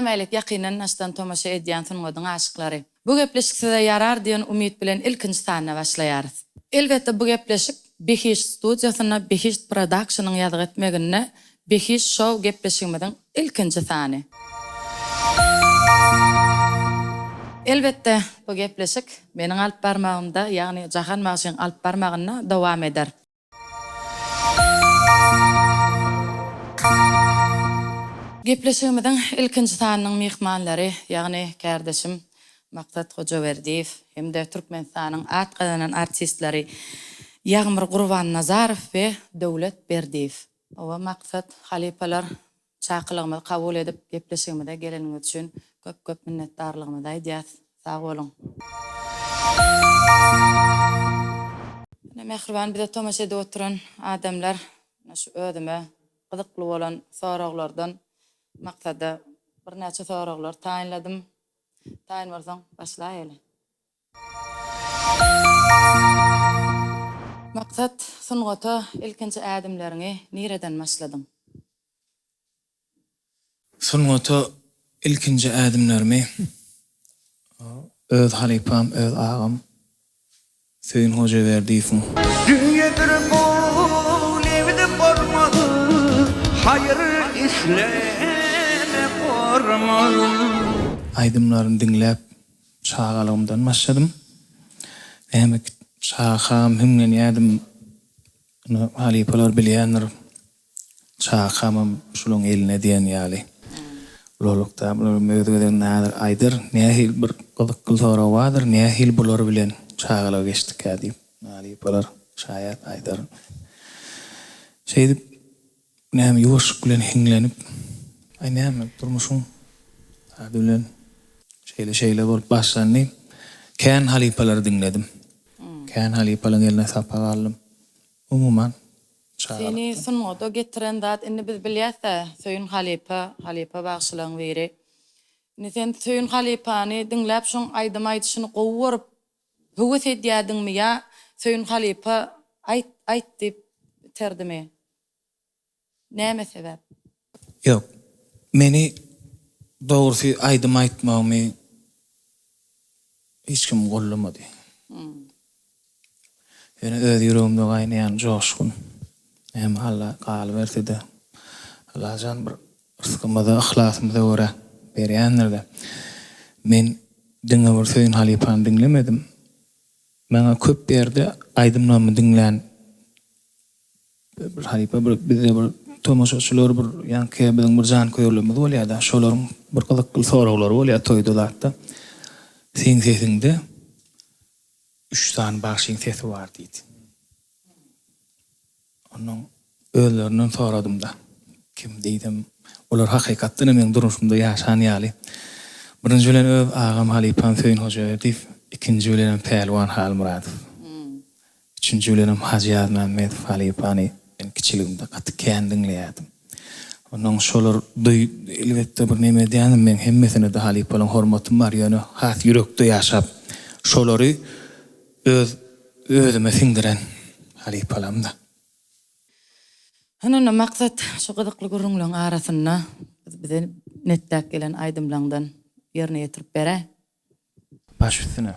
Nämelik ýakynan astan tomaşa edýän sungadyň aşyklary. Bu gepleşikde yarar diýen umyt bilen ilkinji sanyna başlaýarys. Elbetde bu gepleşik Behiş studiýasyna, Behiş Production'yň ýadyg etmegine Behiş Show gepleşigimiň ilkinji sany. Elbetde bu gepleşik meniň alyp barmagymda, ýagny Jahan Magşyň alyp barmagyna dowam eder. Gepleşigimiň ilkinji sanynyň mehmanlary, ýagny kardeşim Maksat Hojaberdiýew hem-de Türkmenistanyň at gazanan artistleri Ýagmyr Gurbannazarow we Döwlet Berdiýew. Owa Maksat halipalar çaqylygymyzy kabul edip gepleşigimde geleniňiz üçin köp minnetdarlygymyzy aýdýas. Sag bolun. Mehriban bize tomaşa edip oturan adamlar şu ödüme gyzykly bolan soraglardan maksada bir näçe soraglar taýinladym. Taýin bolsaň başlaýaly. Maksat sungaty ilkinji adamlaryňy nereden başladyň? Sungaty ilkinji adamlarymy öz halipam, öz agam Söýün Hojaberdiýew. Dünýädir bu lewde barmagy, haýyr isleme gormagy. Aydymlaryny dinläp çağalygymdan başladym. Hem çağam hümlen ýadym halipalar bilýänler. Çağamam şulaň eline diýen ýaly. Ululukda bular möýdüden näder aýdyr, nähil bir gyzykly soraw bardyr, nähil bular bilen çağalyp geçdik diýip halipalar şaýat aýdyr. Şeýdip näme ýuwaşlyk bilen hiňlenip, aý näme durmuşum bilen şeýle bolup başlandy. Kän halipalary dinledim. Kän halipalaryň eline sapa galdym. Umuman Seni sungaty getiren zat indi biz bilýäs, Söýün halipa bagşylaryň biri. Sen Söýün halipany dinläp şoň aýdym aýdyşyny gowuryp höwes edýärdiňmi ýa Söýün halipa aýt diýip terdimi? Näme sebäp? Yok. Meni doğrusu aýdym aýtmagymy hiç kim gollamady. Yani öz ýüregimde gaýnaýan joşkun. Hem Allah galy berdi. Allah jan bir rızkymyza, ihlasymyza görä berýändir. Men diňe bir Söýün halipany dinlemedim. Mena köp berde aýdymlamy dinlän bir halipa bize bir tomaşaçylar bir ýanky bilen bir jan köýürlemez bolýar-da. Şolaryň bir gyzykly soraglar bolýar toýdularda. Seň sesiňde 3 tane bagşyň sesi bar diýdi. Onuň özlerinden soradym da. Kim diýdim? Olar hakykatdan men durmuşymda ýaşan ýaly. Birinji bilen öz agam halipam Söýün Hojaberdiýew, ikinji bilen Pelwan Halmuradow. Üçüncü bilen Hajiýat Mämmedow halipany men kiçiligimde gaty kän dinleýärdim. Onuň şolar elbetde bir neme diýänim men hemmesine de halipalaryň hormatym bar ýöne has ýürekde ýaşap şolary özüme siňdiren halipalamda. Hanana maksat şu gyzykly gurrunlaryň arasynda bize netdäk gelen aýdymlardan ýerine ýetirip bere. Baş üstüne.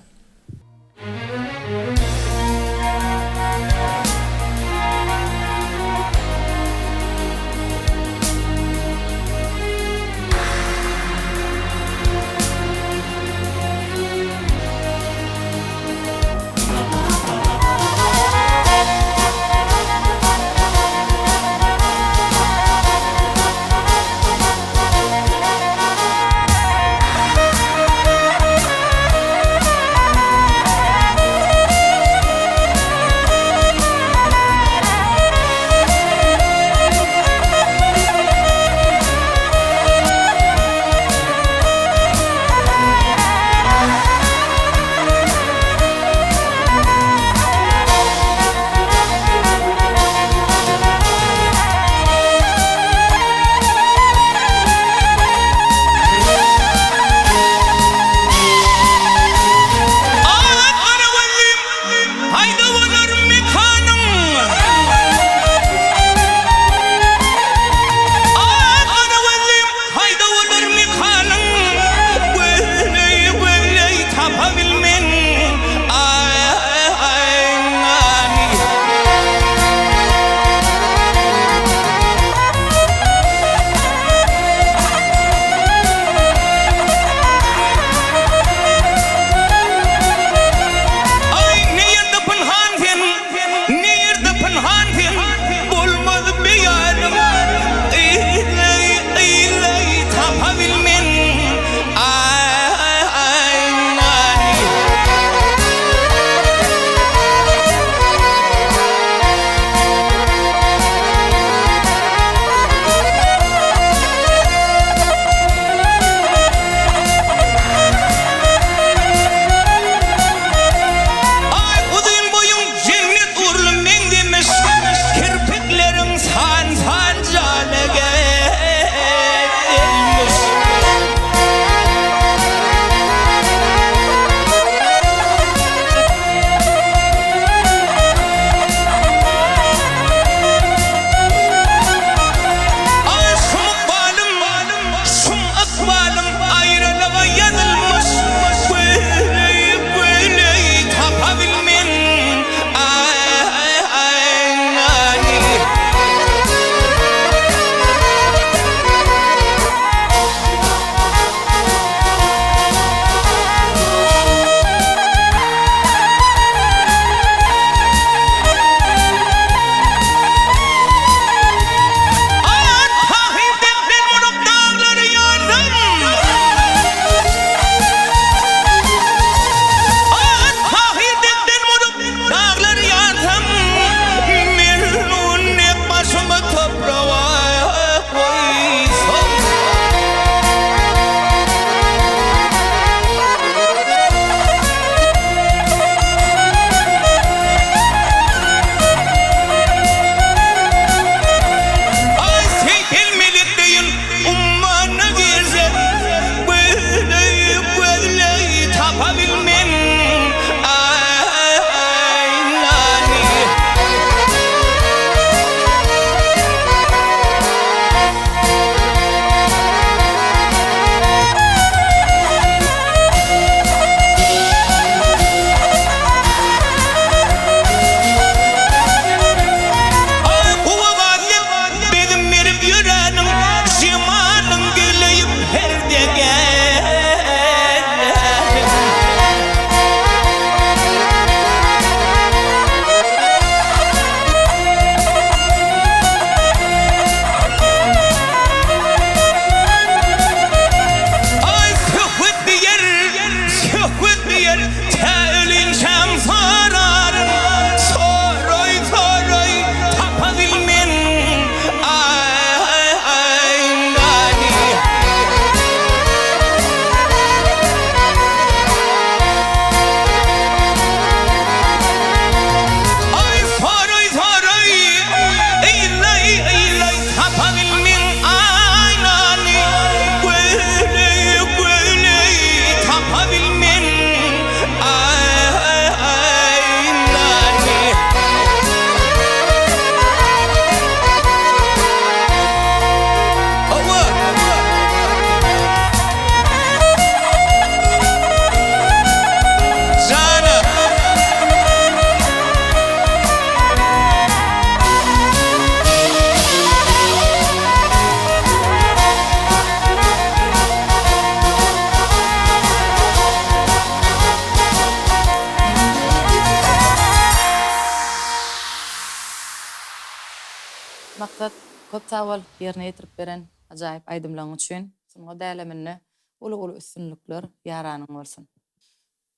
maksat köp sawal ýerine ýetirip beren ajaýyp aýdymlaryň üçin şonuňa däleminde uly üstünlikler ýaranyň bolsun.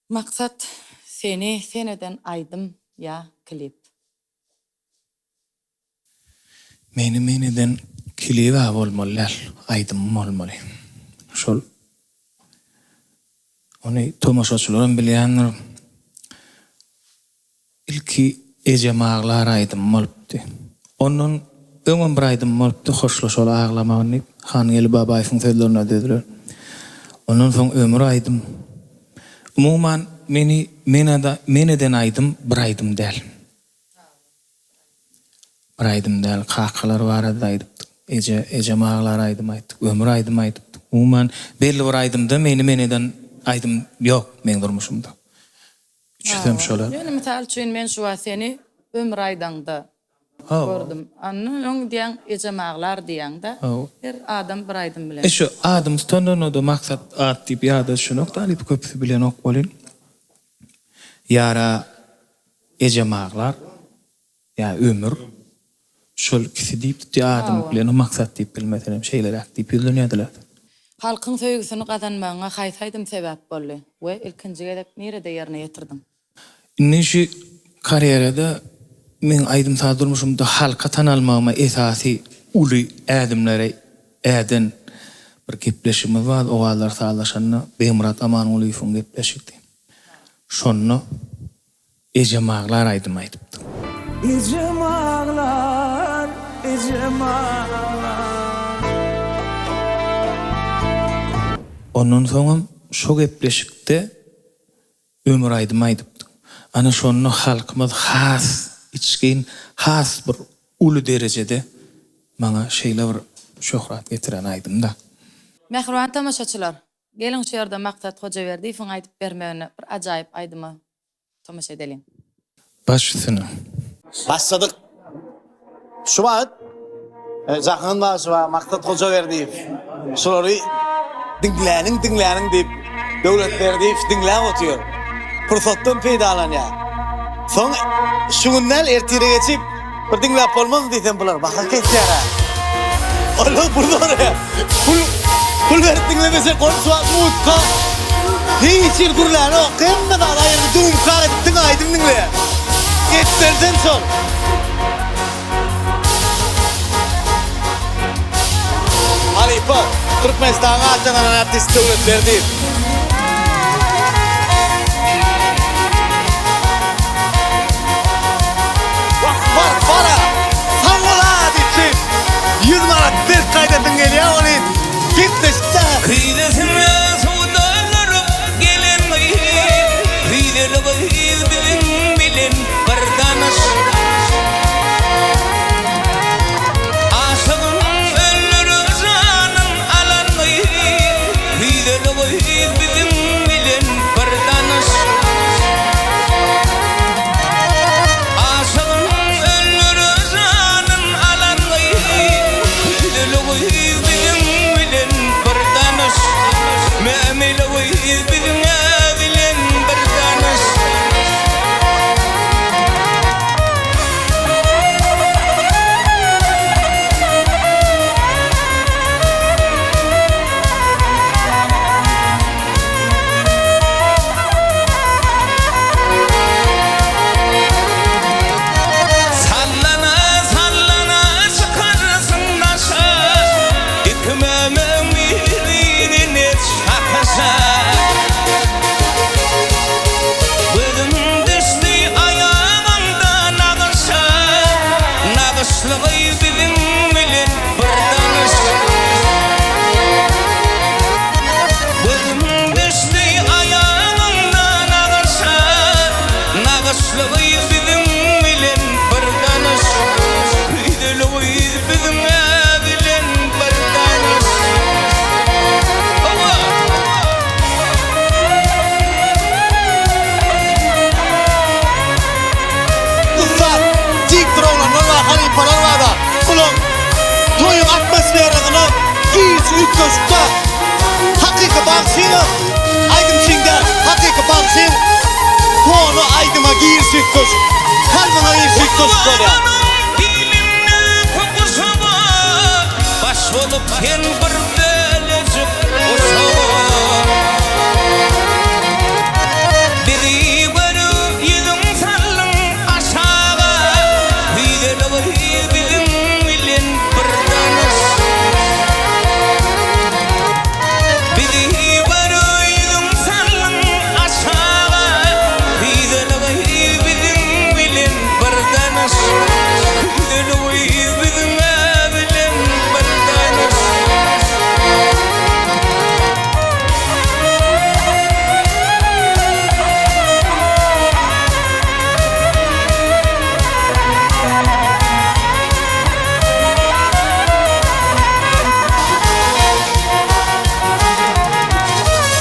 Maksat seneden aýdym ýa klip. Meniden kiliwa bolmaly, aýdym bolmaly. Şol ony tomaşaçylaryň bilýänler ilki ejemaglar aýdym bolupdy. Onun öňün bir aýdym bolupdy, hoşlaşyp aglamagyny Han Geli Babaýyň sözlerine dediler. Onun soň ömür aýdym. Umuman meneden aýdym bir aýdym däl. Bir aýdym däl, kaklar bar aýdypdyk. Ejemaglar aýdym aýtdyk, ömür aýdym aýdypdyk. Umuman belli bir aýdymda meneden aýdym ýok men durmuşumda. Üçtem şolar. Ýöne misal üçin men şu seni ömür aýdanda gördüm. Anny öň diýen ejemaglar diýende her adam bir aýdym bilen. Şu adam stönön da maksat at diýip ýa-da şunu talyp köpüsi bilen ok bolyn. Ýara ejemaglar ýa ömür şol kisi diýip adam bilen maksat diýip bilmeden şeýler diýip ýöňediler. Halkyň söýgüsini gazanmagyna haýsaýdym sebäp boldy we ilkinji gelip nerede ýerine ýetirdim. Nişi kariyerede men aýdym sadurmuşumda halka tanalmagyma esasy uly ädimlere äden bir gepleşimi bar, ogalar sağlaşanna Beýmurat Amanyň gepleşikdi. Şonu ejemaglar aýdym aýdypdy. Ejemaglar. Ondan soňra şo gepleşikde ömür aýdym aýdypdy. Ana şonu halkymyz has içkin has bir uly derejede maňa şeýle bir şöhrat getiren aýdym da. Mehriban tamaşaçylar, gelin şu ýerde Maksat Hojaberdiýewiň aýdyp bermegine bir ajaýyp aýdymy tamaşa edelim. Başsyny. Başladık. Şu vaat Jahanda şu Maksat Hojaberdiýew. Şolary dinläniň diýip döwletberdiýew dinläp otýar. Pursatdan peýdalanýar. Soň şuňdan ertire geçip bir dinläp bolmaz diýsem bular baha ketýär. Allah burdan ya. Pul verip dinlemese konuşuat mutka. Hiç gurlar o kemme da ayrı dum kaydın aydın dinle. Geçlerden sol. Alipa Türkmenistan'a açanan artist döwletlerdi. Var para. Sangola diçip 100 manat bir kaydettin geliyor onun. Gitmişte. Kıyıdasına soğudanları gelen kıyıdalı kıyıd bilen bardanas aşığın ölürü canın alan kıyıdalı kıyıd bilen bardanas aşığın ölürü canın alan kıyıdalı kıyıd bilen bardanas me'mele kıyıd bilen bardanas sallana sallana çıkarsın daşa gitmemem birine şakasa bugün düştü ayağımda nağışa nağışlığı bizim bilen bardanas bugün düştü ayağımda nağışa nağışlığı bizim bilen bardanas kıydılığı bizim bilen bardanas Kızlar, Ciktroğlan, Allah hani paralarda. Kulum, toyun atmosferini giyiz ütköşükte. Hakiki bağışını, aydın çingde, hakiki bağışını. Toğunu aydıma giyiz ütköşük. Kalbına giyiz ütköşük böyle. Dilimde kokusu sen bir bölücük olsa Bizi bölü yüzün sallın aşağı Hüydeli bizim bilin bir danış Bizi bölü yüzün sallın aşağı Hüydeli bizim bilin bir danış Hüydeli bizim bilin bir danış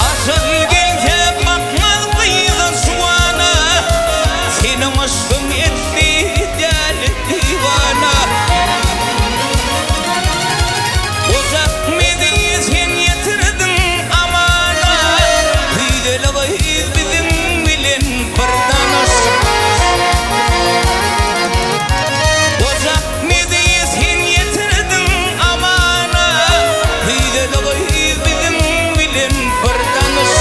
Asıl gelse bakmaz mıydın şu ana Senin aşkın etti deli divana Uzak medeyi sen yetirdin amana Hüydeli bizim bilin bir danış Uzak medeyi sen yetirdin amana Hüydeli bizim bilin bir danış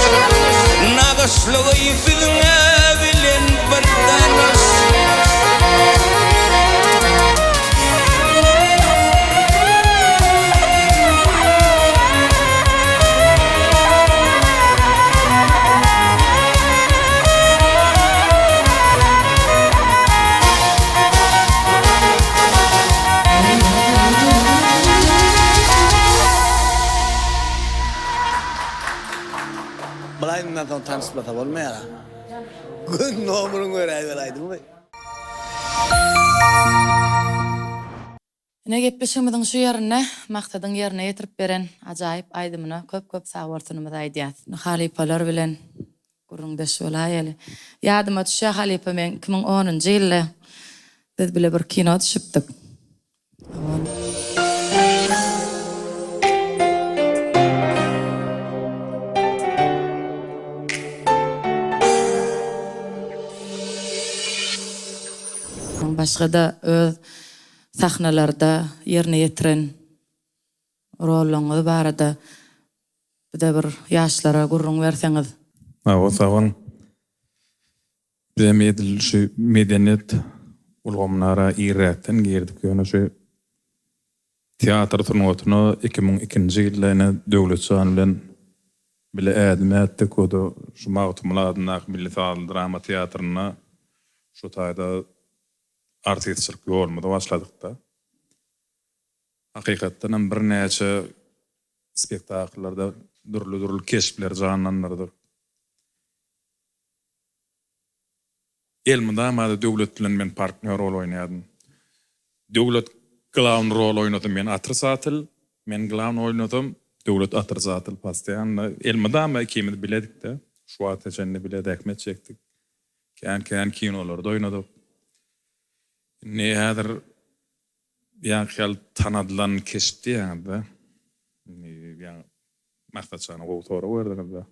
Nağışlığı bizim bilin bir danış Bilaýmdan soň tanışmasa bolmaýar. Gün nomuruň öräýi belaýdyň mı? Ne gepleşimiziň şu ýerine, maksadyň ýerine ýetirip beren ajaýyp aýdymyna köp-köp sagwartynymyz aýdýar. Halipalar bilen gurrundaş bolaýaly. Ýadyma düşýär Halipa men 2010-njy ýylda biz bile bir kino düşüpdik. Başga da öz sahnalarda ýerine ýetiren rollaňyz barada bir-de bir ýaşlara gurrun berseňiz. O zaman bize edil şu medeniyet ulgamlara iýretden girdik. Ýöne şu teatr turnuwatyny 2002-nji ýylda ene döwlet şan bilen bile ädime etdik. O da şu magtumladyna milli drama teatrına şu taýda artistlik ýolmada başladyk da. Hakykatdan hem bir näçe spektakllarda dürli keşpler janlanyrdy. Elmida mada döwlet bilen men partner rol oýnadym. Döwlet clown rol oýnadym men Atırsatyl, men clown oýnadym, döwlet Atırsatyl pastiýan. Elmida ma ikimiz biledik de, şu wagtda jenne bile äkmet çekdik. Kän kinolarda oýnadyk. Ne hadir ýa-ni tanadylan keşdi ýa-da. Ýa maksat şana gowtora berdiňiz da.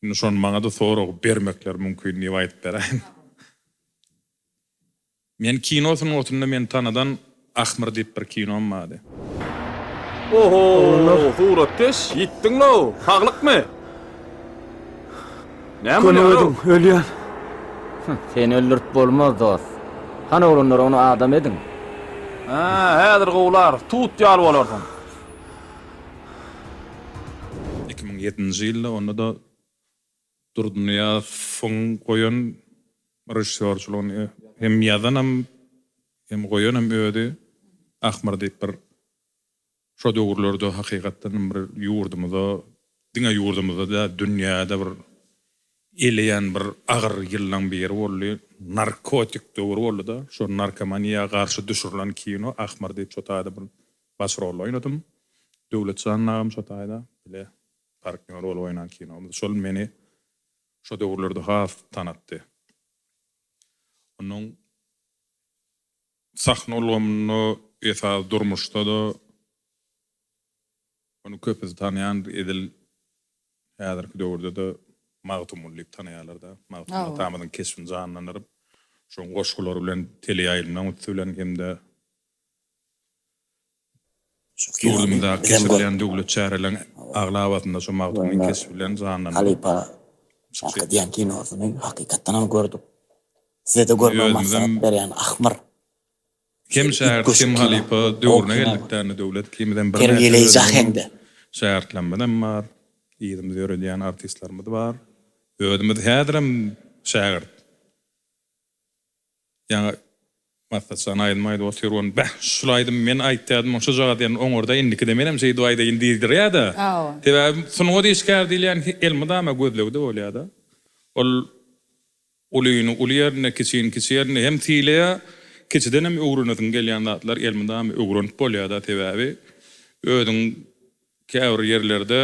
Indi şon maňa da sorag bermekler mümkin diýip aýdyp beräň. Men kinosyň otunda men tanadan Ahmar diýip bir kinom bady. Oho, suratkeş, gittin lo, haglykmy? Näme Könüdüm, ölýän. Sen öldürt bolmaz dost. Hana olanlar onu adam edin. Ha, häzir gowlar, tut ýal bolarsyň. 2007-nji ýylda onda da Durdunya fon goýan rejissörçüligiň hem ýazan hem goýan hem öýdi Ahmar diýip bir şo döwürlerde hakykatdan bir ýurdumyzda, diňe ýurdumyzda da dünýäde bir eleýän bir agyr ýyllaň beri boldy, narkotik döwür boldy da, şo narkomaniýa garşy düşürilen kino Ahmar diýip şo taýda bir baş rol oýnadym. Döwlet sanagym şo taýda bile partner rol oýnan kino. Şol meni şo döwürlerde has tanatdy. Onuň sahnalygymyny esa durmuşda da onu köpüz tanıyan edil häzirki döwürde de magtumlyk tanıýarlar da. Magtum tamadan keşfin janlanyryp şoň goşgulary bilen teleýaýlynyň üstülen hemde Durdumda keşfedilen döwlet çärelen aglabatynda şu magdyny keşfedilen zandan. Halipa şaka diýen kinosyny hakykatdan hem gördüm. Size de görmem maksat berýän ahmar. Kim şäher, kim halipa döwrüne geldiklerini döwlet kimden bir Kergeleýi jahende. şähertlenmeden bar, ýyldymyz ýöredýän artistlerimiz bar. Ödümüz häzirem şäher. Ýa Matat sanaýyn maýdy oturun. Bah, şulaýdym men aýtdym, şu jaga diýen oňorda indiki de menem şey duaýda indirdir ýa-da. Tebe şunu diýişkär diýen elmydama gözlegdi bolýar-da. Ol ulyny ulyerine kiçin hem tileýä keçiden hem öwrünedin gelýän zatlar elmydama öwrünip bolýar-da tebe. Ödüň käwr ýerlerde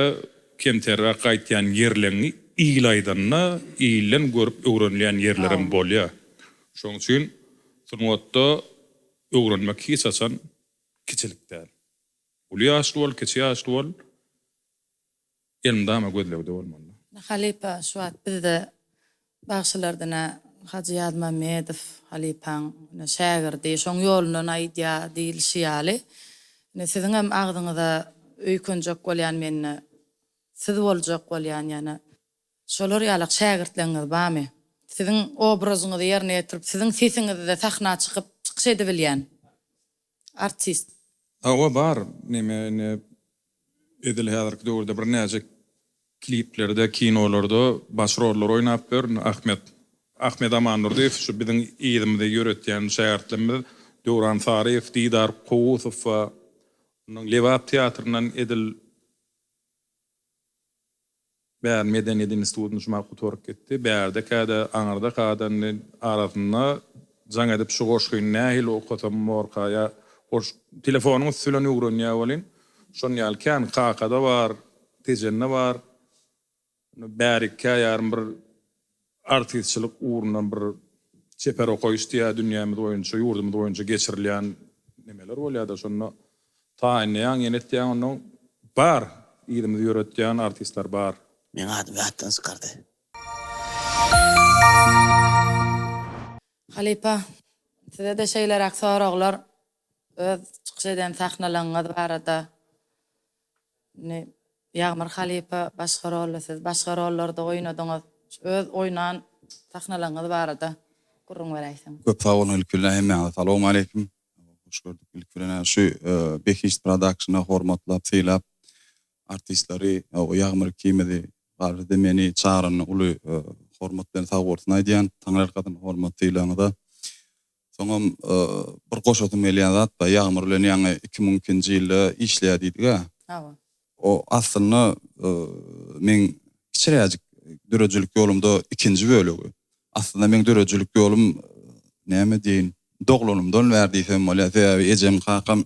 kemterre gaýtýan ýerlerini iýlaýdanna iýlen görüp öwrenilýän ýerlerim bolýar. Şoň üçin Sunwatda öwrenmek hiç asan kiçilikdär. Uly ýaşly bol, kiçi ýaşly bol. Elmdama gözlegde bolmaly. Halipa şuat bizde bagşylardan Hacı Ýadmamedow Halipaň şägirdi, şoň ýolundan aýdýa diýilşýäli. Siziň hem agdyňyzda öýkünjek bolýan menne siz boljak bolýan ýana şolar ýalyk şägirtleriniz barmy? Siziň obrazyňyzy ýerine ýetirip, siziň sesiňizde de sahna çykyş edebilýän artist. Awa bar, neme edil häzirki döwürde bir näçe kliplerde, kinolarda baş roller oýnap berýän Ahmet Amanurdiýew şu biziň ýerdimizde ýöretýän şähertlerimiz Döwran Saryýew, Didar Kowusow, onuň Lewap teatryndan edil Bär Medeniýet institutyny şuma gutoryp getdi. Bärde käde aňarda kadan arasynda jaň edip şu goşgy nähil okatam morkaýa goş telefonuň üstüne öwrenýär bolyn. Şon ýalkan qaqada bar, tejenne bar. Bärikkä ýarym bir artistçilik uğrundan bir çeper okoýuşdy dünýämiz boýunça, ýurdumyz boýunça geçirilýän nemeler bolýar-da şonu taýinleýän, ýenetýän onu bar. Ýerdimiz ýöretýän artistler bar. Men adymy atdan çykardy. Halipa, size de şeyler aksaraglar öz çykyş eden sahnalaryňyz barada. Ne Ýagmyr Halipa başga rollasiz, başga rollarda oýnadyňyz, öz oýnan sahnalaryňyz barada gurrun beräýsin. Köp sag bolun ilkillähem. Assalamu aleykum. Hoş gördük ilkillähem. Şu Bekiş Production'a hormatlap, seýlap artistleri o Ýagmyr kimidi barada meni çağıran uly hormatlaryny sag bolsun aýdýan, taňlar kadyn hormatlaýlaňyda. Soňam bir goşatym elýän zat da Ýagmyr bilen ýaňy 2000-nji ýylda işleýärdiňiz. O aslında men kiçiräjik dörejülik ýolumda ikinji bölegi. Aslında men dörejülik ýolum näme diýin, doglanymdan berdiýsem bolýar. Ejem kakam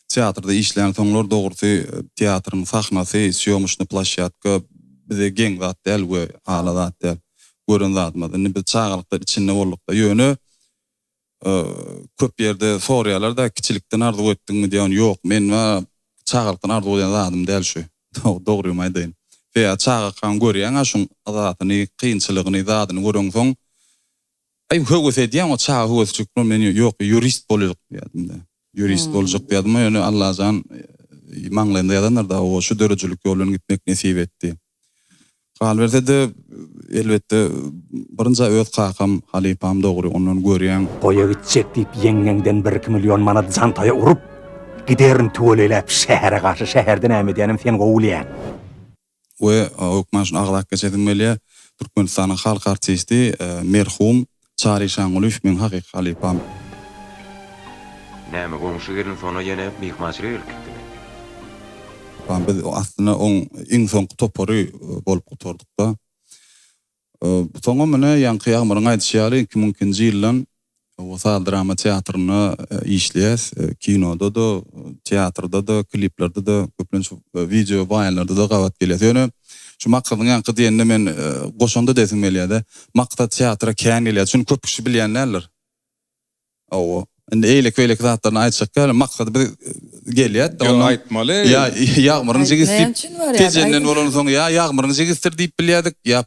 teatrda işleýän soňlar dogry teatryň sahnasy, syýomuşny plaşýatka bize geň zat däl we ala zat däl. Görün zatmady. Bir çağalyklar içinde boldukda ýöne köp ýerde sorýarlar da kiçilikden arzu etdiňmi diýen ýok. Men we çağalykdan arzu eden zatym däl şu. Dogry maýdyn. Veya çağakan görýän şoň azatyny, kynçylygyny, zadyny görüň soň ay höwes edýän o çağa höwes çykmam men ýok, jurist boljak diýdim. Jurist boljak diýdim. Ýöne Allahjan maňlanda ýadanlar da o şu dörejülik ýoluny gitmek nesip etdi. Galberde de elbette birinji öz kakam Halipam dogry ondan görýän. Toýa gitjek diýip ýeňeňden 1-2 million manat jantaýa urup giderin töwelelep şähere garşy şäherden näme diýenim sen gowulýan. We okmaşyn aglak geçedim belä Türkmenistanyň halk artisti merhum Çary Şaňulyw men hakyky Halipam. Näme goňşy gelin sona ýene mihmançylyk ýörükdi. Biz aslında on iň soňky topary bolup oturduk da. Soňa mene ýanky Ýagmyryň aýdýaly 2000-nji ýyldan Wasa drama teatryny işleýäs, kinoda da, teatrda da, kliplerde de, köplenç video baýanlarda da gabat gelýär. Ýöne şu maksadyň ýanky diýende men goşanda desem belýär-de. Maksat teatra kän gelýär. Şunu köp kişi bilýänler. O indi eýlek zatlaryny aýtjak, maksat bir gelýär. Onu aýtmaly. Ya Ýagmyryň jigistip tejenden bolan soň ya Ýagmyryň jigistir diýip bilýärdik. Ya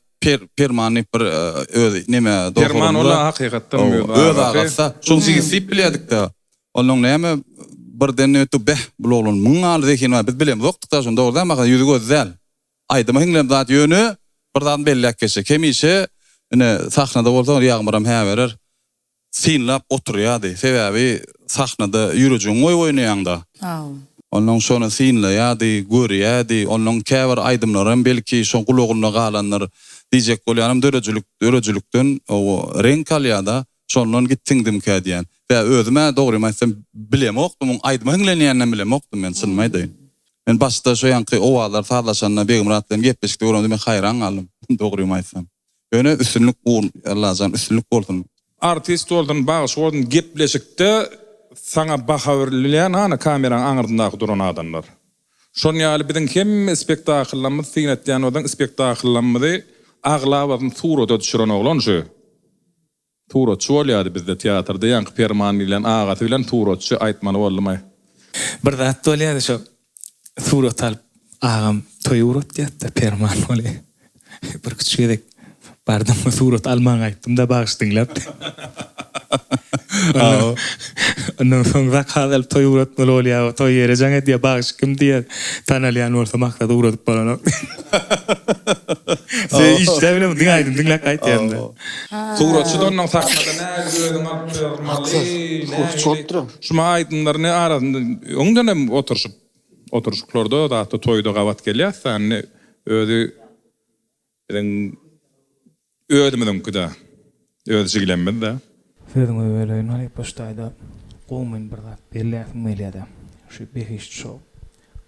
permanent bir öz neme dogry. Perman ola hakykatdan öz agasa şoň jigistip bilýärdik da. Onuň näme birden ötüp beh bulolun mıngal zekine biz bilem zoktuk da şunda orada maka yüzü gözel. Aydıma hinglem zat yönü birdan bellek geçe. Kemişe ine sahnada bolsa ýagmyram hä berer. Sinlap oturýardy. Sebebi sahnada ýürüjüň oýnaýanda. Ondan sonra sinleýärdi, görýärdi. Ondan käbir aýdymlarym belki şo gulagyna galanlar diýjek bolýanym dörejülükden o renk alýada. Şondan gitdiňdim kädiýän. Ve özüme dogry maýsam bilemokdum, aýdym hinglenýänden bilemokdum men sınmaýdy. Men başda şo ýanky owalar sarlaşanna begim ratdan gepleşikde göründüm, men haýran galym. Dogry maýsam. Öne üstünlük Allah'tan üstünlük bolsun. Artist oldun, bağış oldun, gepleşikde sana bahaverlilen ana kameran aňyryndaky duran adamlar. Şon ýaly biziň hem spektakllarymyz, sinetýän odan spektakllarymyzy aglawadan surata düşüren oglan şu. Turatçı bolýardy bizde teatrda ýanky perman bilen agaty bilen turatçı aýtmaly bolmay. Bir zat bolýardy şo surat alyp agam toý uratýardy perman bolýar. Bir küçükdek bardym surat almaň aýtdym da bağış diňläp. Ondan soňra kadal toý uratmaly bolýar, toý ýere jaňa diýe bağış kim diýer tanalýan bolsa maksat uratyp bolan. Sen işte bilen diňläp aýtýardy. Suratçydan ondan sahnada näme gözüň atyrmaly. Şuma aýdymlar ne arasynda öňden hem oturuşyklarda da toýda gawat gelýär, sen özi bilen ödümden kuda. Ödüjilenmedi de. Sözüňe öýleýän alyp başdaýda gowmyn bir zat berläsim gelýärdi. Şu behiş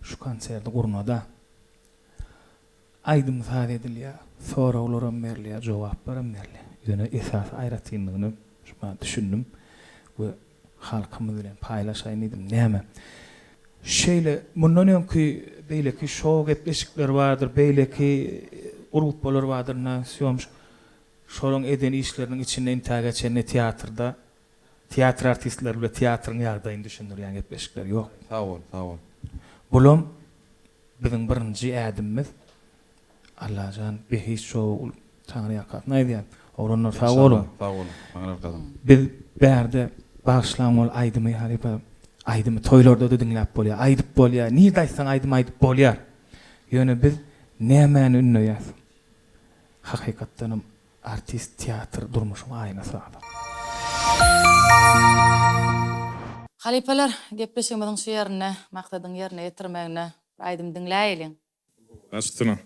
şu konserde gurnada. Aýdym sar edilýär. Sorawlaram berýär, jogaplarym berýär. Ýöne esas aýratynlygyny şuna düşündüm we halkymyz bilen paýlaşaýyn edim. Näme? Şeýle mundan öňki beýleki şow gepleşikler bardyr, beýleki gruplar bardyr, näsiýom. Şoň eden işleriniň içinde intag geçen teatrda teatr artistleri bilen teatrın ýagdaýyny düşündirýän gepleşikler ýok. Sağ ol. Bulam biziň birinji ädimimiz Allahjan behiç şow taňry ýakatnaýdy. Oranlar sağ olun. Sağ olun. Biz bärde bağışlanmaly aýdymy halypa aýdymy toýlarda da dinläp bolýar, aýdyp bolýar. Niýe daýsaň aýdym aýdyp bolýar. Ýöne biz nämäni ünleýäs? Hakykatdanam artist teatr durmuşyň aýnasy. Halipalar gepleşigimiziň şu ýerine, maksadyň ýerine ýetirmegine aýdym dinläýilen. Aslına.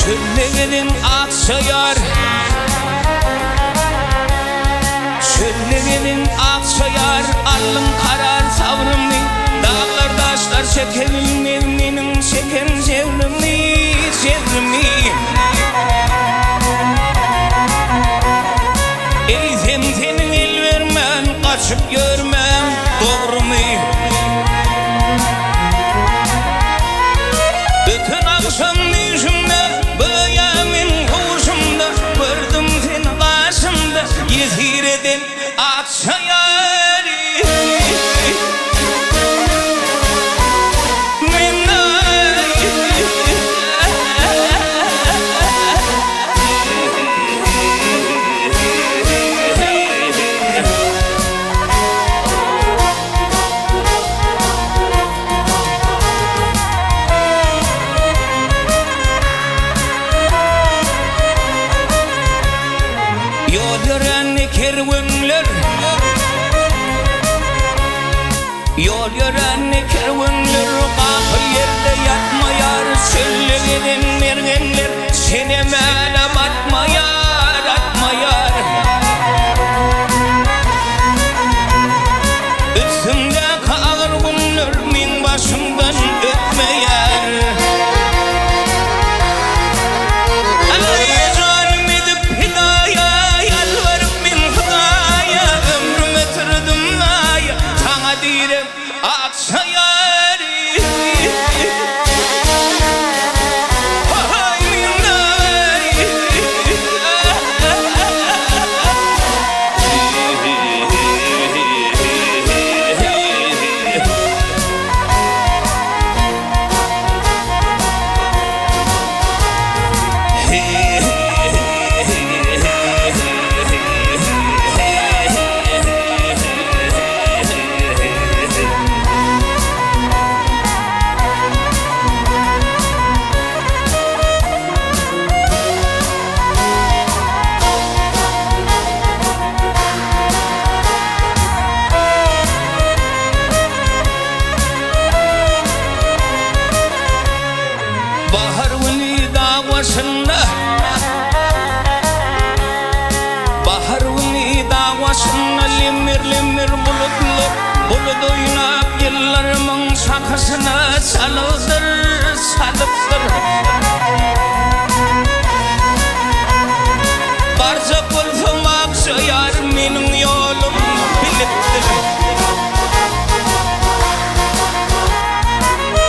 Çöllegenin akşayar, çöllegenin akşayar, alın karar savrımni, dağlar taşlar çekerim, evinin çeken çevrimi. Eysem senin el vermen, kaçıp görmem, doğru mu? Bütün akşam yüzümde, böğemin kuşumda, gördüm seni karşımda, yezir eden akşayarı. Yol yören kervanlar kahı yerde yatmayar, çöllegenin mergenler seni mele batmayar, atmayar. emirlemir bulutlar Bulut oynap yıllarımın şakasına salıdır, salıptır Barca kulfum akşayar menin yolum biliptir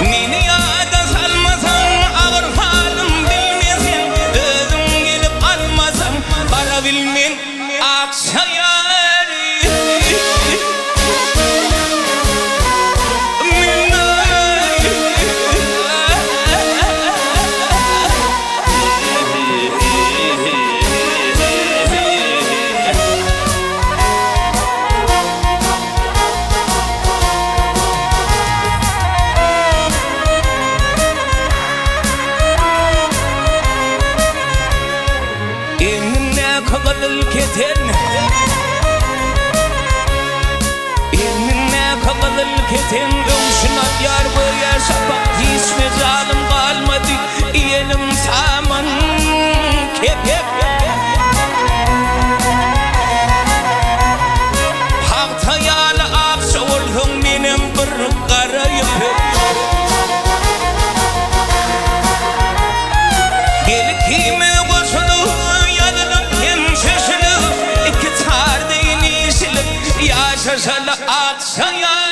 Meni yada salmasan ağır halim bilmesin Özüm gelip almasan bara bilmen akşayar Keten ömşünat yar bu yaşapak hiçbir zalim kalmadı Yelim saman kepek Hakta yalı aksa olhun benim bir kara yıpık Gel kimi koşulu yadılık hem şaşılı İki tar değil işilik yaşasalı aksa yar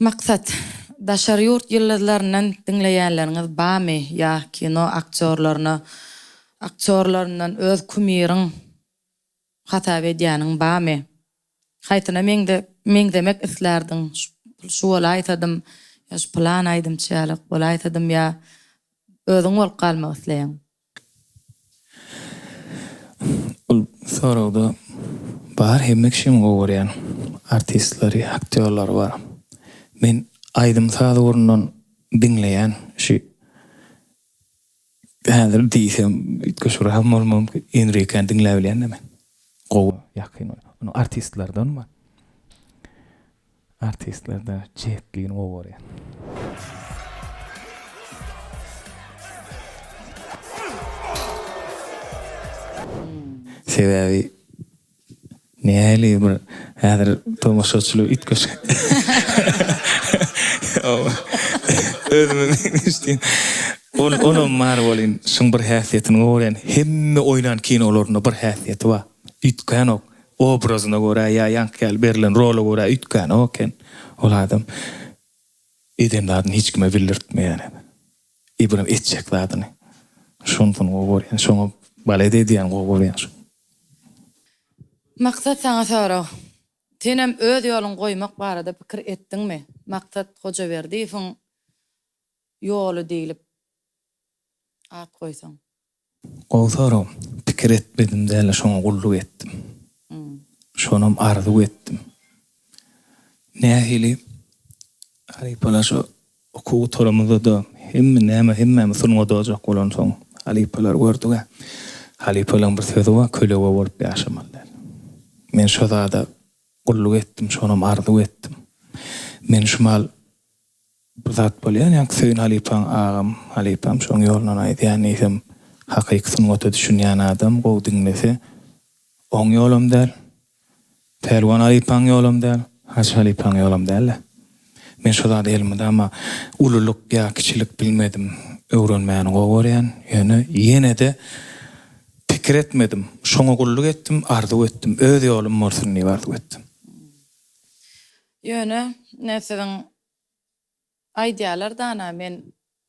Maksat, daşar yurt yıllarından dinleyenleriniz bami ya kino aktörlerinden öz kumirin hata ediyanın bami. Haytına men demek islerdin, şu olaytadım, ya şu plan aydım çayalik, olaytadım ya özün ol kalma isleyen. Sorada bar hemmek şim goğuryan artistleri, aktörler var. Men aydım sağda orundan dinleyen şu händer diýsem itköşür hamolmam Enrique dinläbilýän näme. Gow ýakyn onu artistlerden mi? Artistlerde çekliğin gow bar. Sebebi neheli bir häder Thomas Soçlu itköş. Onun Marvel'in şun bir häsiýetini goren hemme oynan kinolaryna bir häsiýeti bar. Ütken ok obrazyna görä ýa ýankyl berilen rola görä ütken oken ol adam edemlerden hiç kime bildirtmeýän. İbrahim etjek zadyny. Şondan goren şoňa balede diýen goren. Maksat sana soraw. Senem öz ýolun goýmak barada pikir etdiňmi? Maksat Hojaberdiýewiň ýolu diýilip at goýsaň. Goýsaram, pikir etmedim däle şoňa gulluk etdim. Şonam arzu etdim. nähili Alipalar şu okuw toramyzda da hemme sunga dojak bolan soň Alipalar gördüge. Alipalar bir sözi var, kölewe bolup ýaşamallar. Men şu zada gulluk etdim, şonam arzu etdim. Men şumal bir zat bolýan, ýa Hüseyin Halipan agam, Halipam şoň ýolundan aýdýan isem hakykysyny öte düşünýän adam, gow diňlese oň ýolum däl. Pelwan Halipan ýolum däl, Haç Halipan ýolum däl. Men şu zada elmede ama ululuk ýa kiçilik bilmedim. Öwrenmäni gowurýan, ýene de pikir etmedim. Şoňa gulluk etdim, arzu etdim. Öz ýolum morsuny arzu etdim. Ýöne näseden aýdýalar dana men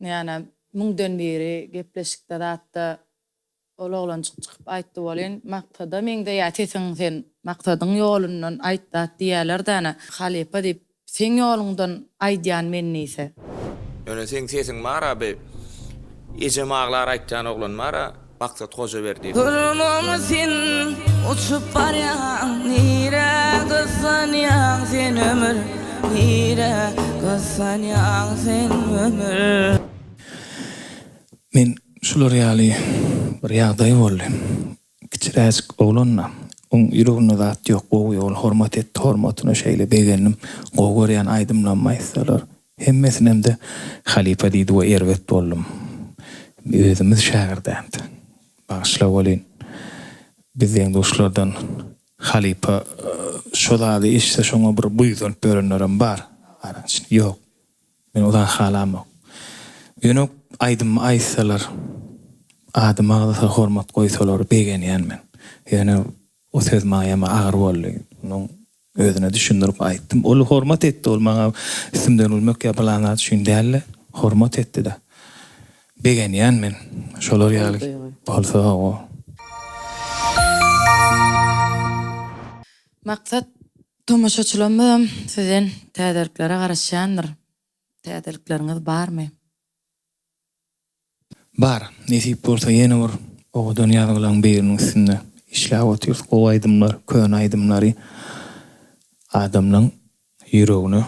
ýani müňden beri gepleşikde datda ol oglan çykyp aýtdy bolýan. Maktada meňde ýatysyň sen maktadyň ýolundan aýtdy diýerler dana. Halipa diýip sen ýolundan aýdýan men näse? Ýöne sen sesiň mara be ejemaglar aýtjan oglan mara Maksat hoca verdi. Durmam sen uçup baryan nire kızsanyan sen ömür nire kızsanyan sen ömür. Men şular ýaly bir ýagdaý boldy. Kiçiräçik oglanna oň ýüreginde zat ýok, gowy ýol hormat etdi, hormatyna şeýle begenim, gowurýan aýdymlanmaýsalar. Hemmesinem de Halipa diýdi we erwet boldum. Özümiz şäherdendi. Başla bolyn. Bizden dostlardan Halipa şolady işse şoňa bir buýdan börenlerim bar. Araçyn ýok. Men odan halamok. Ýöne aýdym aýsalar adyma da hormat goýsalar begenýän men. Ýöne o söz maýama agyr boldy. Onuň özüne düşündirip aýtdym. Ol hormat etdi, ol maňa isimden ölmek ýapalanat şundäle hormat etdi de. Begenýän men. Şolar ýaly bolsa o. Maksat tomoşaçylarym sizden täzeliklere garaşýandyr. Täzelikleriniz barmy? Bar. Nesip bolsa ýene bir oňdan ýazylan beriniň üstünde işläp otyrys, gowy aýdymlar, kön aýdymlary adamnyň ýüregine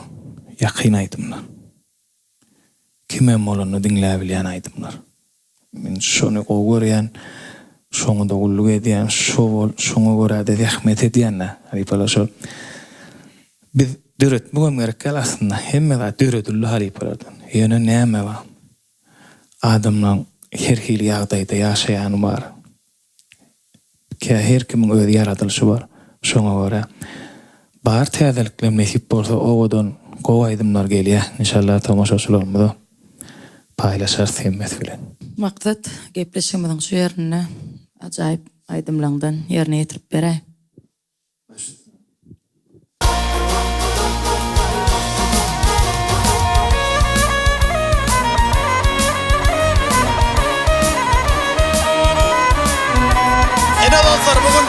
ýakyn aýdymlar. Kime molany dinläp bilýän aýdymlar. Men şonu gowurýan, şoňa da gulluk edýän, şoňa görä de rahmet edýän. Halipalar şol. Biz döretmegem gerek aslında. Hemme de döredildi Halipalardan. Ýöne näme bar? Adamlaň her hili ýagdaýda ýaşaýany bar. Her kimiň öz ýaradylşy bar. Şoňa görä bar täzelikler nesip bolsa owadan gowy aýdymlar gelýär. Inşallah tamaşaçylarymyz paylaşar sevmez bilen. Maksat gepleşigimiziň şu ýerine ajaýyp aýdymlardan ýerine ýetirip beräý. Dostlar, bugün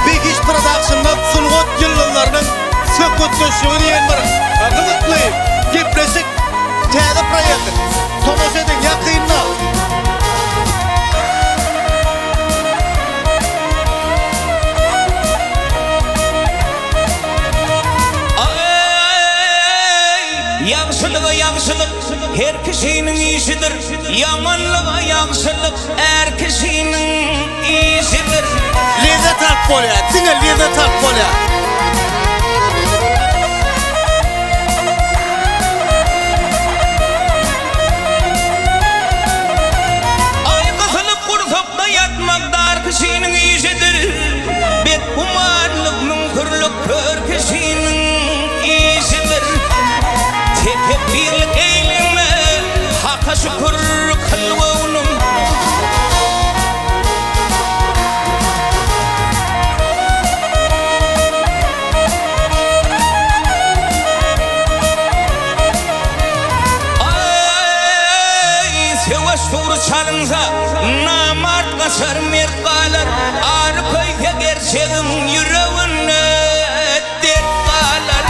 Bekiş Production'da Sulgot yıllarının sökütleşiğini yenmir. Kızıklı, gepleşik, täze proyekti. Tomoş edin, yakınla. Ýagşylyga ýagşylyk her kişiniň işidir. Ýamanlyga ýagşylyk her kişiniň işidir. Lezzet alıp bolýar, diňe lezzet alıp bolýar. Aýgysylyp gursakda ýatmak dar kişiniň işidir. Bet umarlyk münkürlük kör kişiniň işidir. Tekep birlik eyleme, haka şükür kılwa unum. Ay, sevaş tuğru çalınsa, namart kaçar merkalar. Arı köyke gerçeğim yüreğine dert kalar.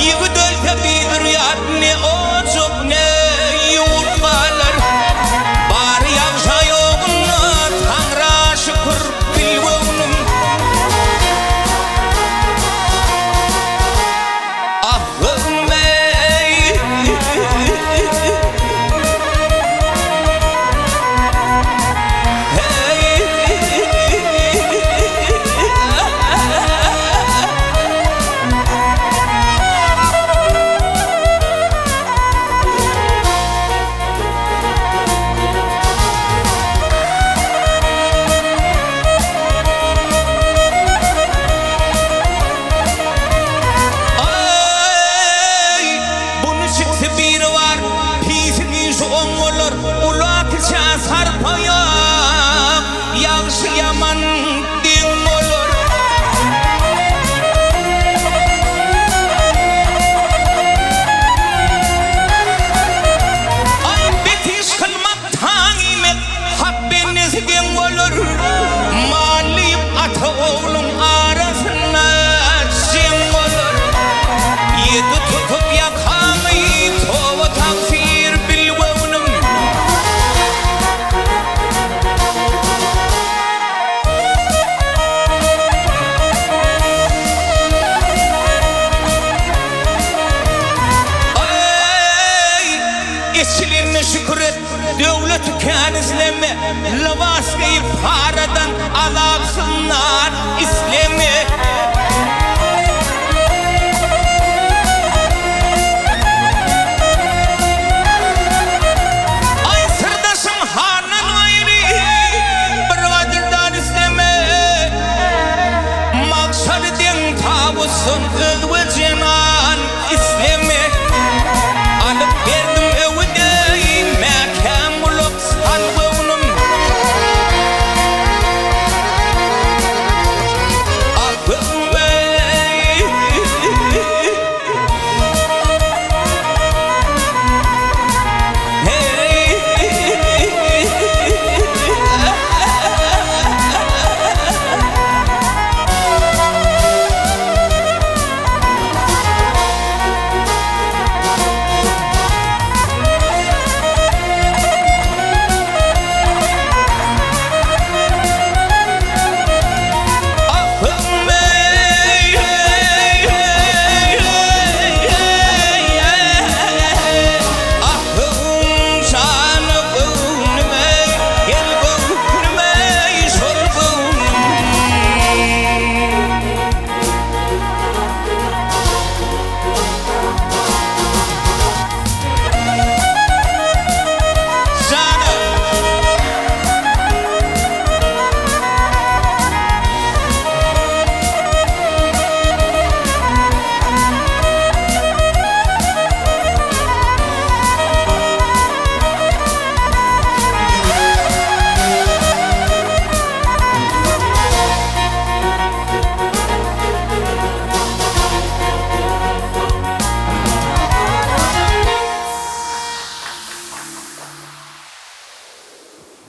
Yigit mekan izleme Labas giyip haradan alaksınlar İslemi Ay sırdaşım harnan ayri Bir vadırdan isteme Maksad din tabusun ılvı cenan İslemi Alıp verdim evdeyim mekan muluk salvunum Akım bey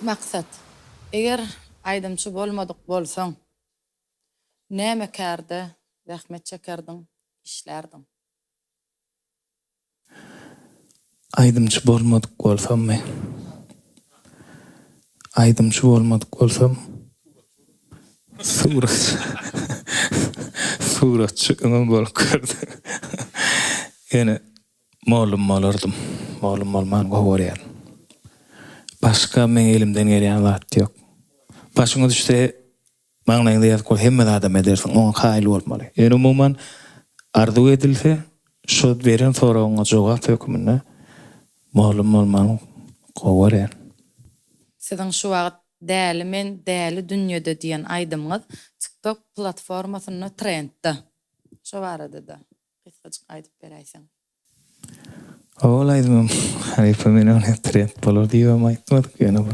Maksat, eger aydymçy bolmadyk bolsaň, näme kärde, zähmet çekerdiň, işlerdiň? Aydymçy bolmadyk bolsam men. Aydymçy bolmadyk bolsam suratçy öňüm bolup gördi. Ýene malum bolardım. Malum bolman gowarýar. Başka men elimden gelýän zat ýok. Başyňa düşse maňlaýynda ýazyp hemme adam edersiň, oňa haýly bolmaly. Ýene umuman arzu edilse, şu beren soragyňa jogap hökmüne malum bolman gowarýar. Siziň şu wagt däli men däli dünýede diýen aýdymyňyz TikTok platformasyna trendde. Şu barada kysgaçyk aýdyp beräýsiň. Olaydım. Halife meni ona trend bolar diýip aýtmadyk ýene bu.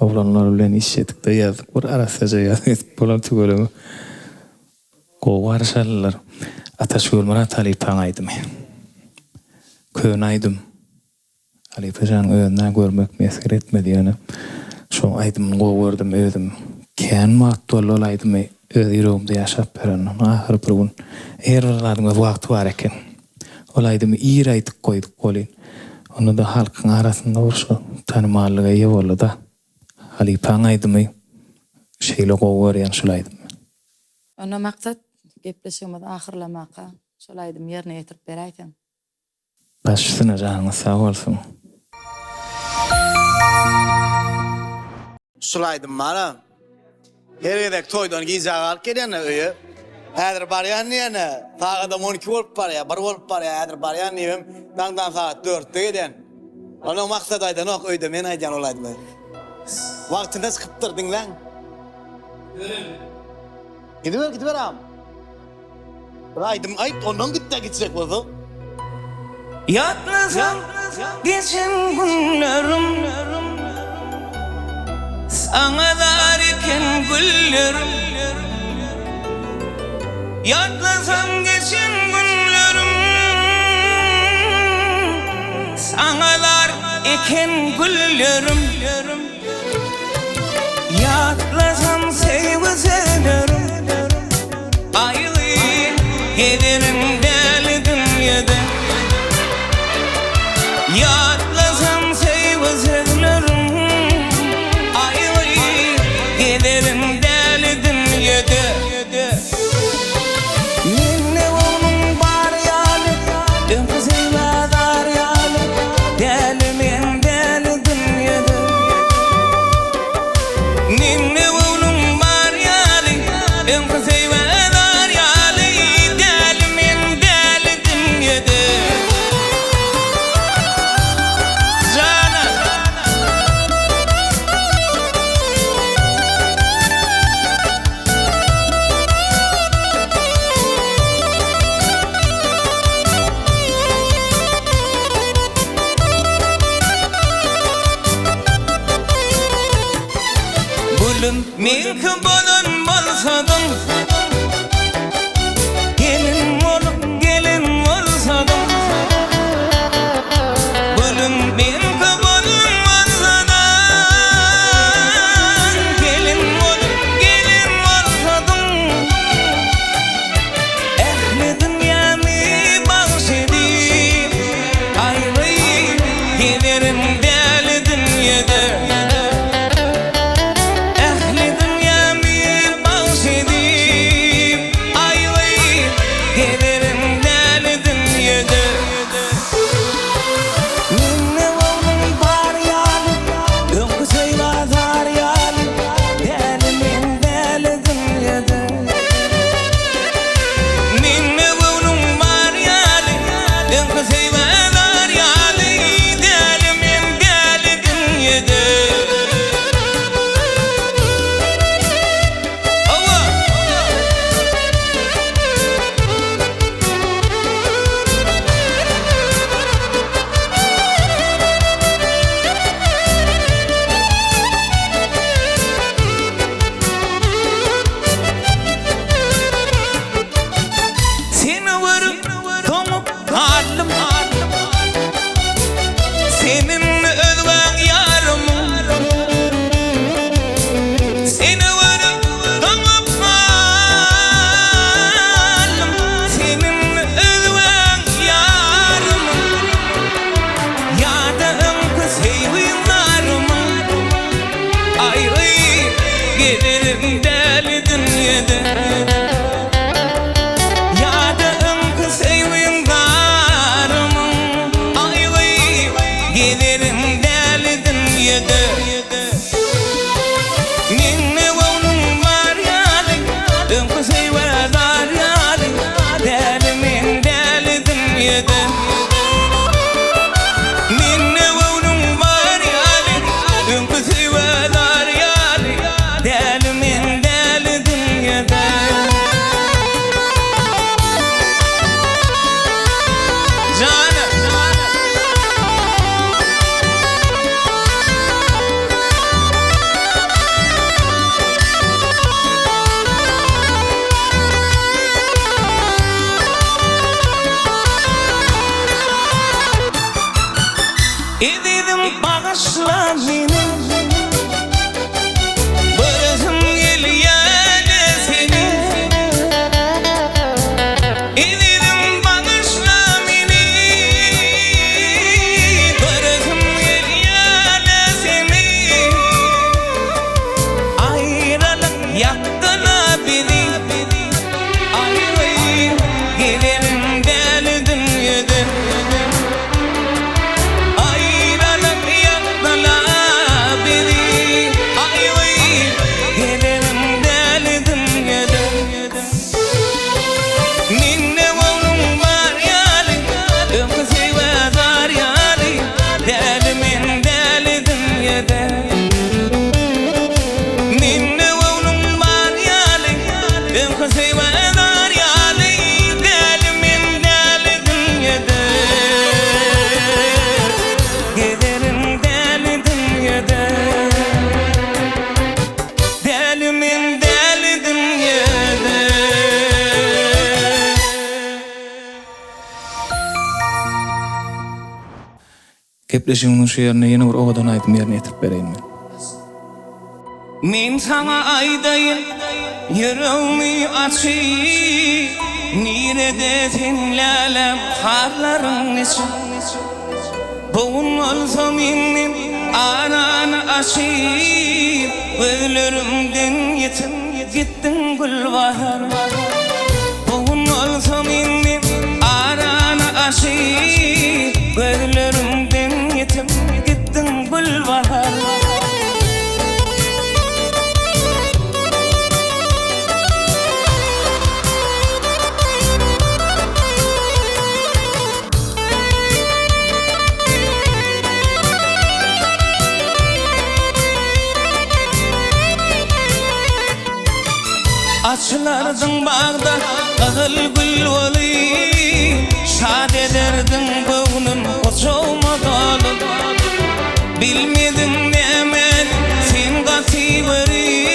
Oglanlar bilen iş etdik de ýazdyk. Bir arasaja ýazdyk bolar tügelemi. Gowarşalar. Ataşgül Murat Halife aýdym. Kön aýdym. Halife jan öňden görmek mesgir etmedi ýene. Şu aýdym gowardym özüm. Kän matdol olaýdym. Öz ýüregimde ýaşap beren. Ahir bir gün erlaryňyz wagt bar eken. Olaydym ýer aýdyp goýduk bolyn. Onu da halkyň arasynda urşy tanymallyga ýa boldy da. Halife aýdymy şeýle gowarýan şolaýdym. Ona maksat gepleşigimizi ahyrlamaka şolaýdym ýerine ýetirip beräýsin. Başysyna janyňyz sag bolsun. Şolaýdym mara. Her ýerdek toýdan giýjak alyp gelýän öýe. Häzir barýan ýene, sagada 12 bolup barýar, 1 bolup barýar, häzir barýan ýerim, daňdan saat 4-de geden. Ona maksat aýdan ok öýde men aýdan olaýdym. Wagtynda sıkypdyrdyň lan. Gidiber am. Aýdym aýt, ondan gitde gitsek bolsa. Yatlasam geçen günlerim Sanalar iken güllerim Yatlasam geçen günlerim Sanalar iken güllerim Yatlasam sevgilerim Ayrı giderim deli dünyada Yatlasam sevgilerim Ayrı giderim deli dünyada Minne onun bar yalı Dönküzeyla dar yalı Deli men deli dünyada Belki bolun bolsadım gelin olsadım Bolun belki bolun bolsadım gelin olsadım Ehli dünyamı bağışedip ayrı giderim deli dünyada Ehli dünyamı bağışedip ayrı giderim deli dünyada Minne oğlum var yâli Önkü seyvazar yâli Deli min deli dünyada Minne oğlum var yâli Önkü seyvazar yâli Deli min deli dünyada Seni varıp domup kaldım Senin ölven yarımım Seni varıp domup kaldım Senin ölven yarımım Yadağım kız heyvinlarımım Ayrı giderim deli dünyada Yadağım kız heyvinlarımın ayrı giderim deli dünyada Minne oğlum var yâli Öm kız heyvinlar yâli Deli min deli dünyada Minne oğlum var yâli Öm kız heyvinlar yâli Deli min deli dünyada Canım Ededim bağışla beni Barışım gel yâle seni Ededim bağışla beni Barışım gel yâle seni Ayrılık yaktına beni Ayrı giderim deli dünyada Ayrılık yaktılar beni Ayrı giderim deli dünyada Minne oğlum var yâli Ömkü seyvazar yâli Deli min deli dünyada Minne oğlum var yâli Ömkü seyvazar yâli Deli min deli dünyada Giderim deli dünyada Deli min deli dünyada Gepleşiğimin şu yerine yeni bir ovadan aydım yerine getirip bereyim ben. Men sana aydayım yüreğimi açayım Nerede dinlelem harların için Boğun olsa benim aranı açayım Ölürümden yetim gittin gülbahar Boğun olsa benim aranı açayım Ölürümden yetim gittin gülbahar Açlardın bağda ağıl gül oli Şad ederdin boğunun koçoğuma dolu Bilmedim ne emel sen gati bari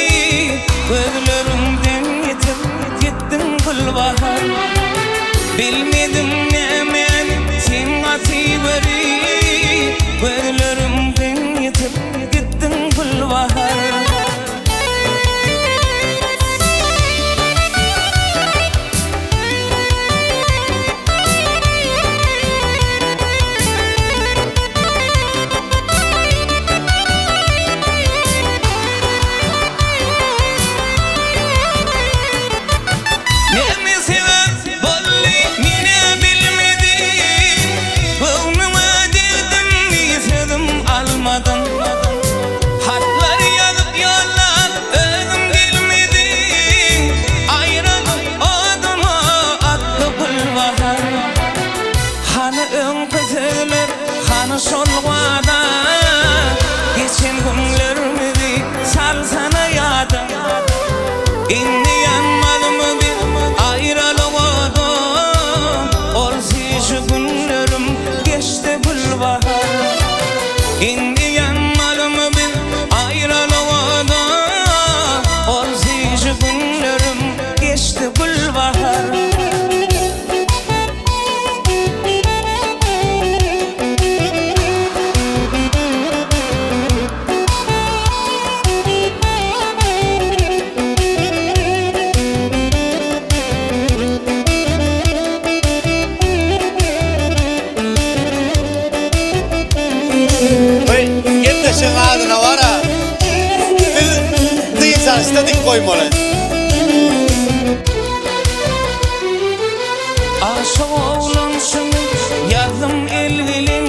öňküzüler hany şolgada geçen günlerimizi salsana ýada inni yanmadymy bir aýralygada ol şu günlerim geçti gülbahar inni yanmadymy bir aýralygada ol şu günlerim geçti gülbahar Şun adına var ha. Dıysan istedik koymalı. Aşık oğlumsun yazım elvilin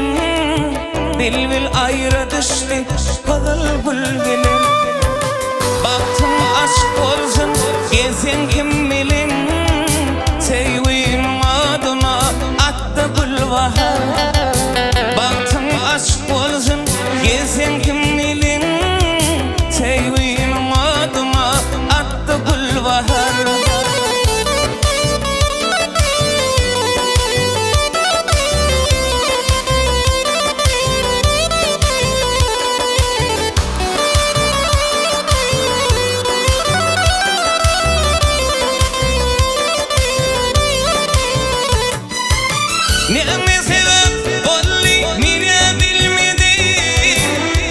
bilbil ayrı düştü kızıl bülbülün baktım aşk olsun gezin kim bilin sevdiğim adına attı gülbahar baktım aşk olsun gezin kim bilin sevdiğim adına attı gülbahar Neme sebep olli mire bilmedi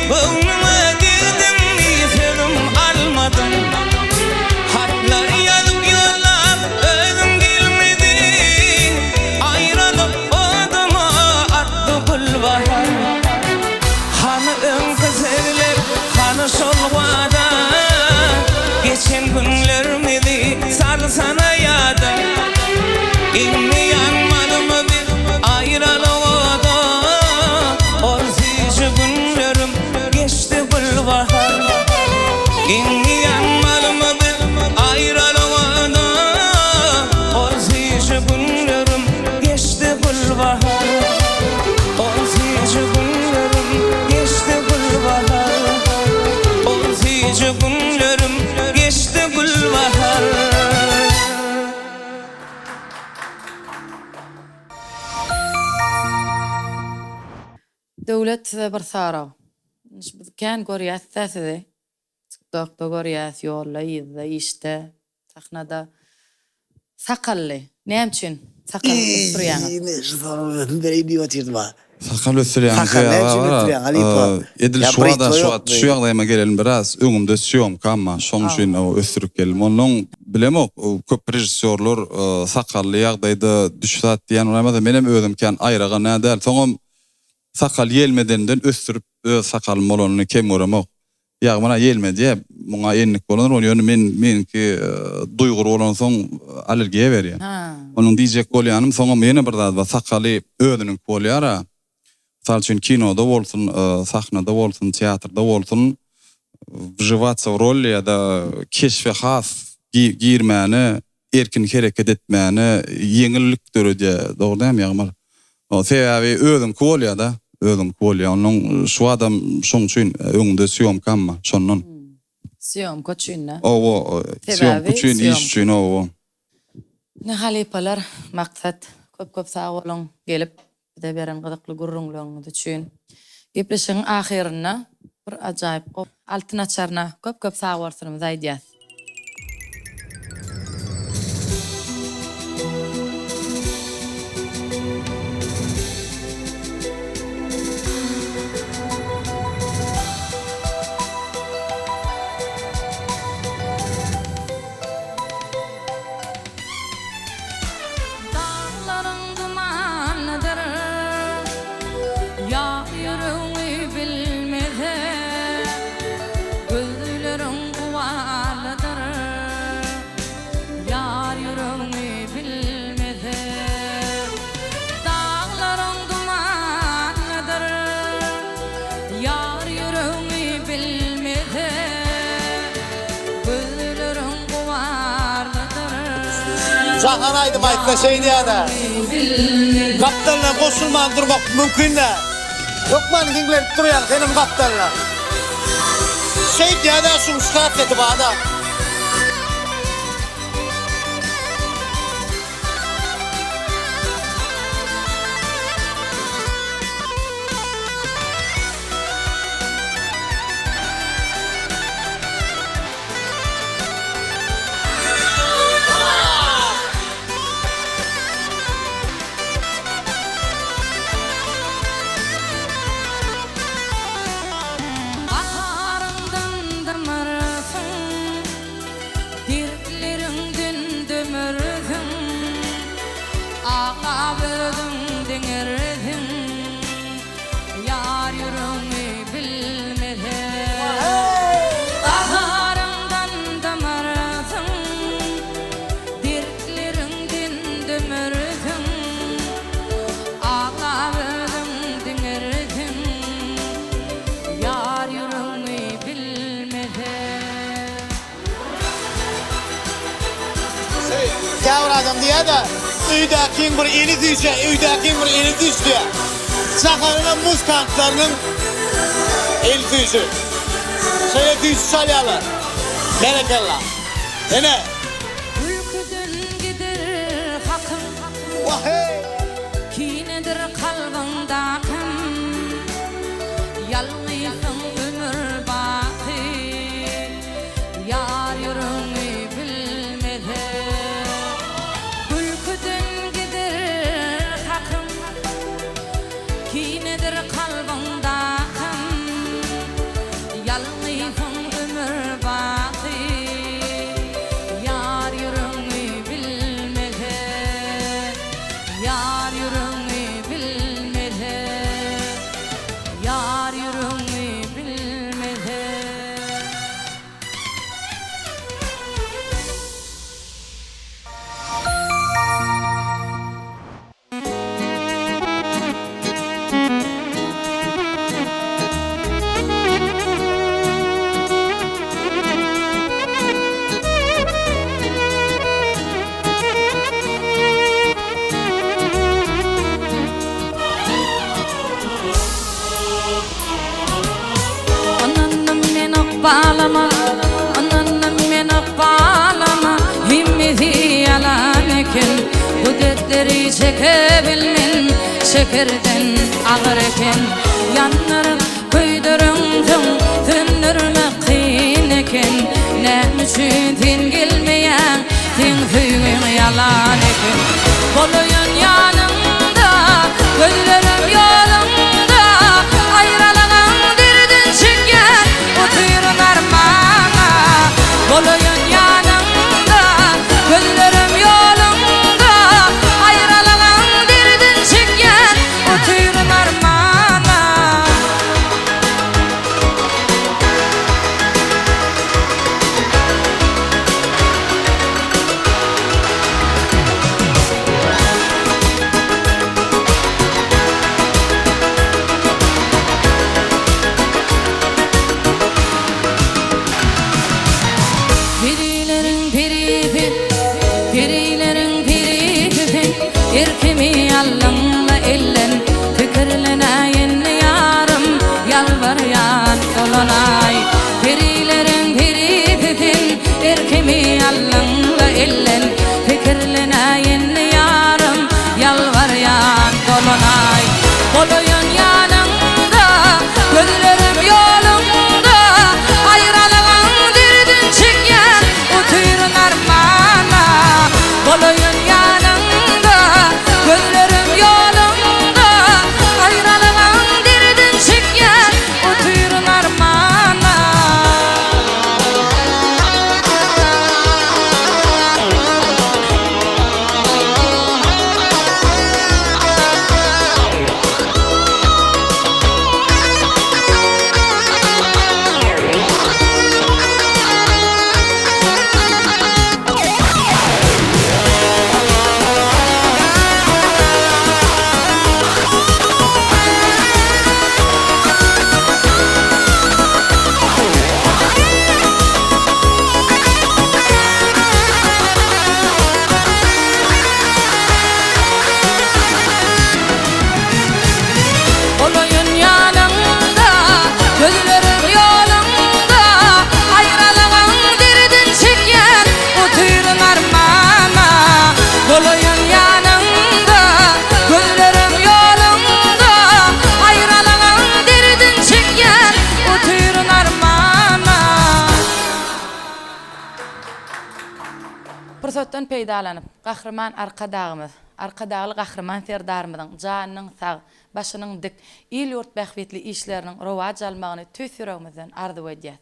Boynuma girdim iserim almadım Hatlar yazıp yollap özüm gelmedi Ayrılıp oduma attı gülbahar Hani ön kızerler hani şolgada Geçen günlerimizi sarsana yada İnni yanmadım bir ayrılığada Orzici günlerim geçti gülbahar İnni yanmadım bir ayrılığada Orzici günlerim geçti gülbahar Orzici günlerim geçti gülbahar Orzici günlerim geçti gülbahar دولت برثارة كان قرية الثالثة دكتور قرية يولا يذا يشتا تخندا ثقلي نامشن ثقل فريانا Sakal ösürýän edil şu ýagdaýyma gelelim biraz öňümde syomka amma şoň üçin o ösürüp gelim. Onuň bilemok köp rejissörler sakally ýagdaýda düşsat diýen olamada menem özümken aýragan nädäl. Soňam sakal ýelmedenden ösürüp öz sakalym bolanyny kem göremok. Ýa mana ýelmedi, muňa enlik bolanlar onu menki duýgur bolan soň alergiýa berýär. Onuň diýjek bolýanym soňam ýene bir zat bar sakaly özüniň bolýar. Misal üçin kinoda bolsun, sahnada bolsun, teatrda bolsun, wживаться в роли ýa-da keşfe has girmäni, erkin hereket etmäni ýeňillik döredje dogrydymy ýagmar. O sebäbi özüm bolýar-da, özüm bolýar. Onuň şu adam şoň üçin öňünde syomka amma şondan. Syomka üçin. O syomka üçin iş üçin o. Ne halipalar maksat köp sağ olun gelip de beren gydykly gurrunlygyňyz üçin. Gepleşiň ahyrynda bir ajaýyp altyn açarna köp sağ bolsunuz aýdýar. Gözlerin kuvalı Zahan aydım aytda şey diyada. Kaptanla koşulman durmak mümkün de. Yok man hingler duruyan senin kaptanla. Şey diyada şun şikayet etip adam. Gavur adam diye de üydakin bir eli düşe, üydakin bir eli düştü. Sakarına muz kantlarının el düşü. Şöyle düşü salyalar. Berekallah. Ene. Uykudan gider hakkım. Vahey. Kinedir kalbimda kim? Yalnızım ömür baki. Yar yürümü bilmedi. Uykudan gider hakkım. Kinedir kalbimda kim? Yalnızım ömür baki. Yar yürümü bilmedi. Yar yürümü bilmedi. Yar yürümü bilmedi. Ananım meni bağlama, ananım meni bağlama. Himmeti yalan eken, bu dertleri çekebilmen şekerden ağır eken. Yanlarım köydüründüm, tünürme kıyın eken. Ne üçün tin gelmeyen, tin hüyün yalan eken. Boluyun yanımda, gözlerim yolumda. Ayrılanan derdin çeken, oturun armağana. Boluyun yanımda, gözlerim yolumda. Ayrılanan derdin çeken, oturun armağana. Birilerin biri, birilerin biri. Erkemi yalınla ellen, fikirleneyin yarım. Yalvaryan dolanay. Birilerin biri, erkemi yalınla ellen, fikirleneyin yarım. Yalvaryan dolanay. Boluyun yanımda, gözlerim yolumda. Ayrılanan derdin çeken, oturun armağana. Boluyun yanımda, peýdalanyp, gahrman arkadagymyz, arkadagy gahrman serdarymyzyň janynyň sag, başynyň dik, il ýurt bähwetli işleriniň rowaj almagyny tüs ýüregimizden arzu edýäs.